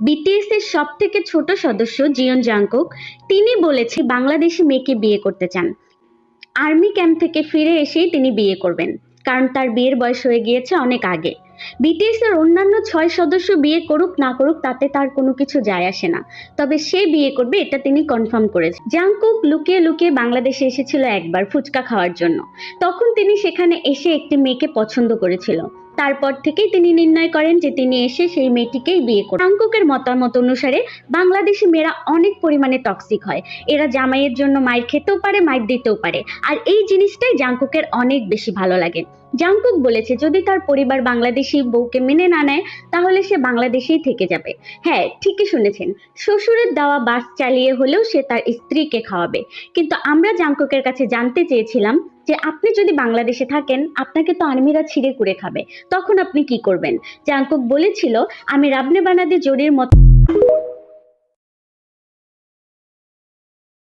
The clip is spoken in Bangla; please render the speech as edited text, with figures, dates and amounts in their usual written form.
বিটিএস এর সবথেকে ছোট সদস্য জিয়ন জাংকুক তিনি বলেছে বাংলাদেশি মেয়েকে বিয়ে করতে চান। আর্মি ক্যাম্প থেকে ফিরে এসেই তিনি বিয়ে করবেন, কারণ তার বিয়ের বয়স হয়ে গিয়েছে অনেক আগে। বিটিএস এর অন্যান্য 6 সদস্য বিয়ে করুক না করুক তাতে তার কোনো কিছু যায় আসে না, তবে সে বিয়ে করবে এটা তিনি কনফার্ম করেছেন। জাংকুক লুকিয়ে লুকিয়ে বাংলাদেশে এসেছিল একবার ফুচকা খাওয়ার জন্য। তখন তিনি সেখানে এসে একটি মেয়েকে পছন্দ করেছিল। তারপর থেকেই তিনি নির্ণয় করেন যে তিনি এসে সেই মেয়েটিকেই বিয়ে করবেন। জাংকুকের মতামত অনুসারে বাংলাদেশি মেয়েরা অনেক পরিমাণে টক্সিক হয়। এরা জামাইয়ের জন্য মাইর খেতেও পারে, মাইর দিতেও পারে, আর এই জিনিসটাই জাংকুকের অনেক বেশি ভালো লাগে। জাংকুক বলেছে যদি তার পরিবার বাংলাদেশি বউকে মেনে না নেয় তাহলে সে বাংলাদেশেই থেকে যাবে। হ্যাঁ, ঠিকই শুনেছেন, শ্বশুরের দেওয়া বাস চালিয়ে হলেও সে তার স্ত্রীকে খাওয়াবে। কিন্তু আমরা জাংকুকের কাছে জানতে চেয়েছিলাম যে আপনি যদি বাংলাদেশে থাকেন আপনাকে তো আর্মিরা ছিঁড়ে কুড়ে খাবে, তখন আপনি কি করবেন? জাংকুক বলেছিল আমি রাবনে বানাদে জোড়ির মতো